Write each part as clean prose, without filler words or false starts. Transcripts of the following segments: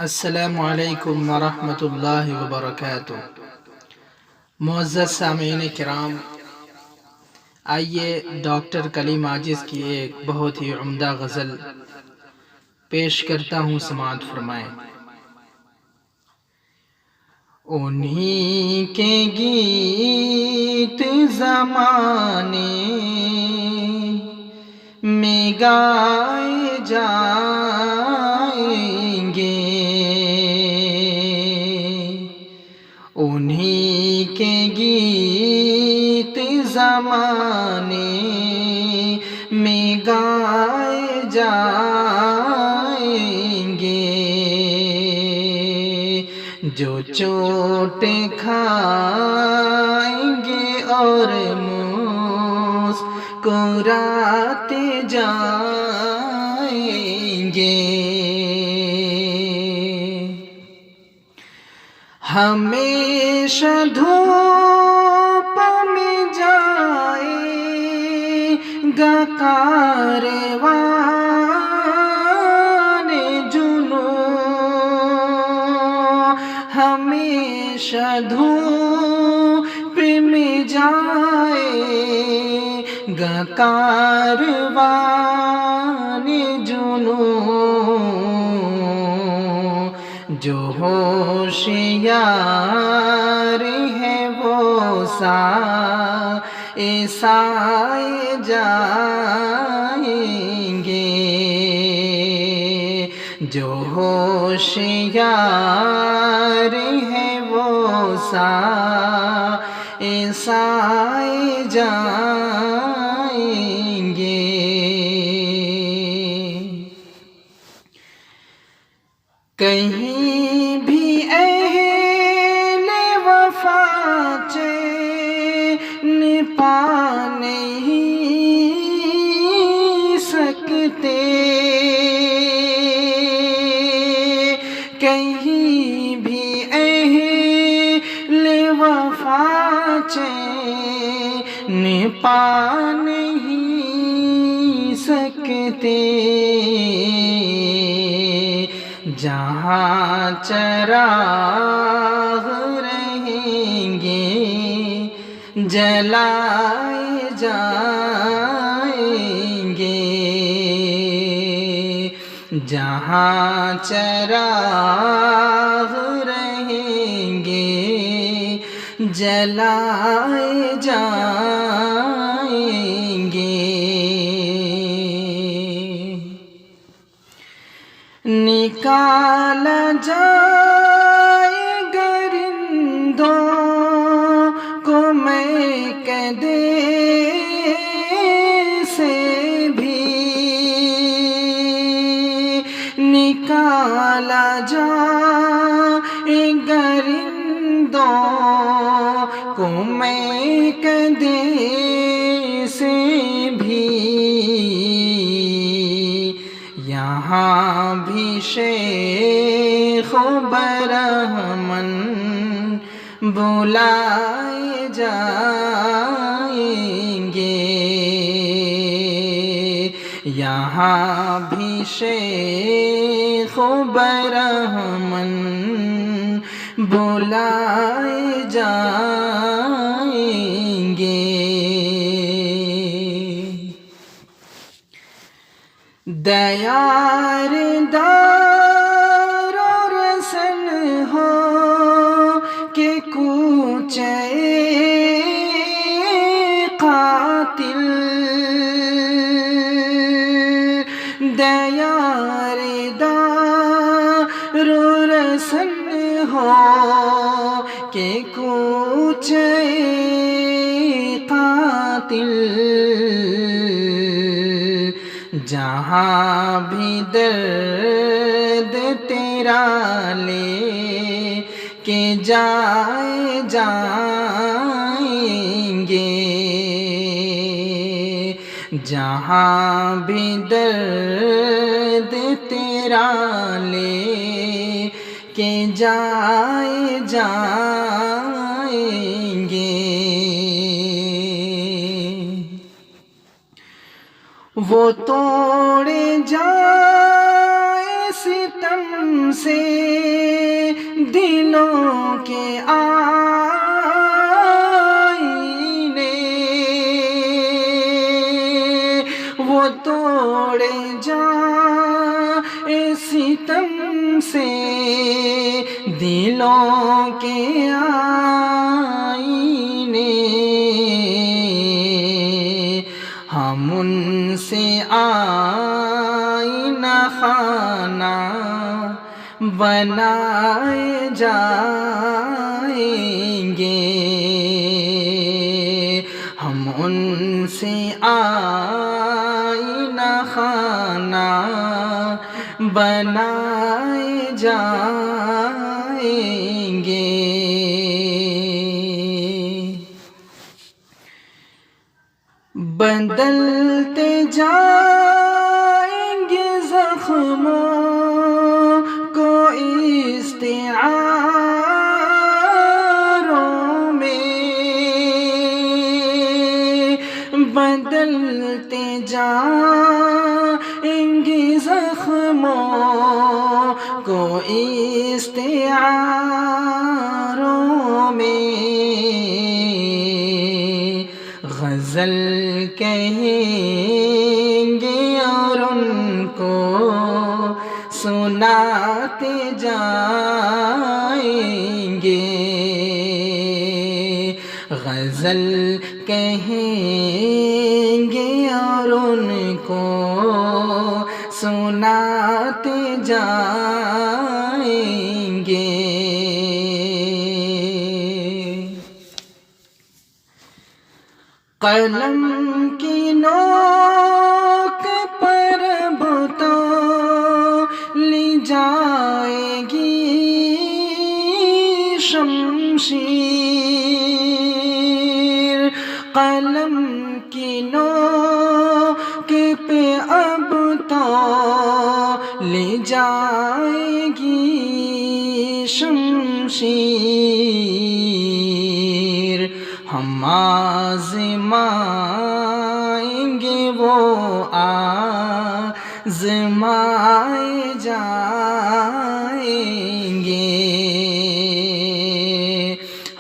السلام علیکم ورحمۃ اللہ وبرکاتہ۔ معزز سامعین کرام، آئیے ڈاکٹر کلیم عاجز کی ایک بہت ہی عمدہ غزل پیش کرتا ہوں، سماعت فرمائیں۔ انہی کے گیت زمانے میں گائے جائیں گے، انہی کے گیت زمانے میں گائے جائیں گے، جو چوٹ کھائیں گے اور مسکراتے جائیں گے۔ ہمیشہ دھوپ میں جائے گا کاروان جنوں، ہمیشہ دھوپ میں جائے گا کاروان جنوں، جو ہوشیار ہے وہ سائے جائیں گے، جو ہوشیار ہے وہ سائے جائیں گے۔ کہیں بھی اہل وفا چین پا نہیں سکتے، کہیں بھی اہل وفا چین پا نہیں سکتے، جہاں چراغ رہیں گے جلائے جائیں گے، جہاں چراغ رہیں گے جلائے جائیں گے۔ نکالا جائے گا رندوں کو میکدے سے بھی، نکالا جائے گا رندوں کو میکدے سے بھی، یہاں بھی شیخ و برہمن بلائے جائیں گے، یہاں بھی شیخ و برہمن بلائے جائیں گے۔ دیار دار و رسن ہو کہ کوچے قاتل، دیار دار و رسن ہو کہ کوچے قاتل، جہاں بھی درد تیرا لے کے جائیں گے، جہاں بھی درد تیرا لے کے جائیں گے۔ وہ توڑے جائے ستم سے دلوں کے آئینے وہ توڑے جائیں ستم سے دلوں کے آئینے ہم ان سے آئینہ خانہ بنائے جائیں گے ہم ان سے آئینہ خانہ بنائے جائیں گے بدلتے جائیں گے زخموں کو استعاروں میں بدلتے جائیں گے زخموں کو استعاروں میں غزل کہیں گے اور ان کو سناتے جائیں گے غزل کہیں گے اور ان کو سناتے جائیں گے قلم کی نوک پر بتو لی جائے گی شمشیر قلم کی نوک پہ اب تو لی جائے گی شمشیر ہم آزمائیں گے وہ آزمائے جائیں گے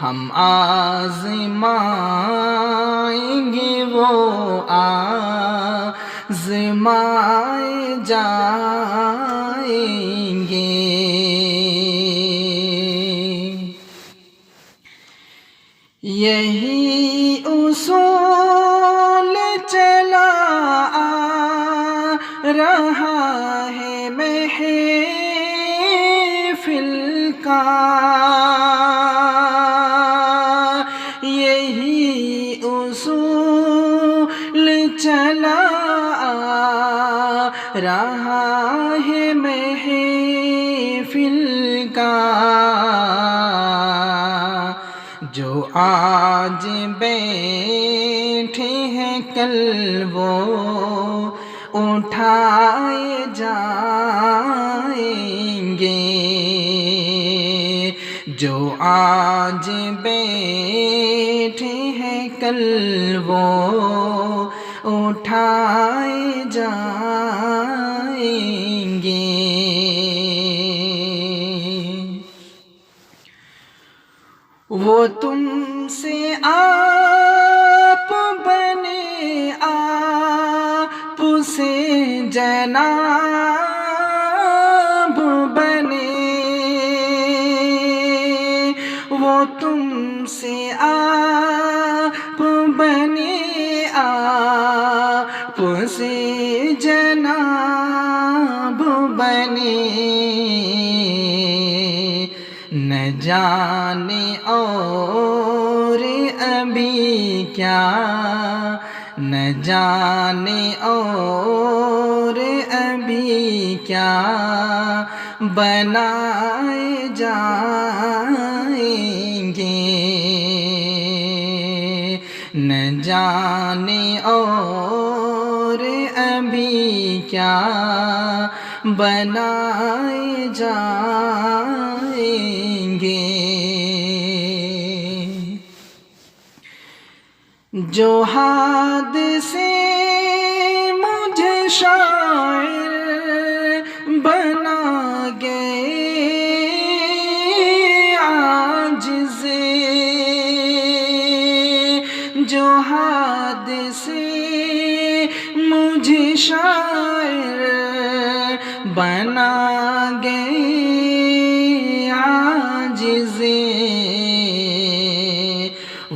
ہم آزمائیں گے وہ آزمائے جائیں گے یہی اصول چلا آ رہا ہے محفل کا یہی اصول چلا آ رہا ہے محفل کا جو آج بیٹھے ہیں کل وہ اٹھائے جائیں گے جو آج بیٹھے ہیں کل وہ اٹھائے جائیں گے وہ تم سے آپ بنے آپ سے جناب بنے وہ تم سے آپ بنے آپ سے جناب بنے نہ جانے اور ابھی کیا نہ جانے اور ابھی کیا بنائے جائیں گے نہ جانے اور ابھی کیا بنائے جائیں گے جو حادثے مجھے شاعر بنا گئے شاعر بنا گئے عاجزیں،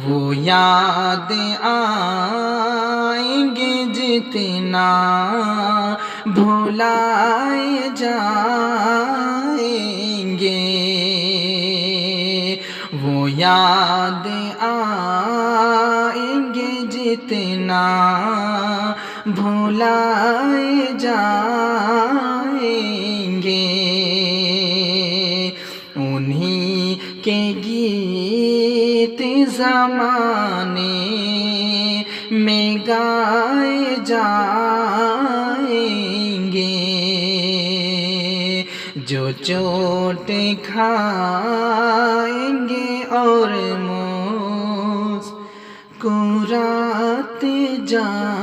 وہ یاد آئیں گے جتنا بھلائے جائیں گے، وہ یاد آئیں گے جتنا بھلائے جائیں گے، انہی کے گیت زمانے میں گائے جائیں گے، جو چوٹ کھائیں گے اور مسکراتے جائیں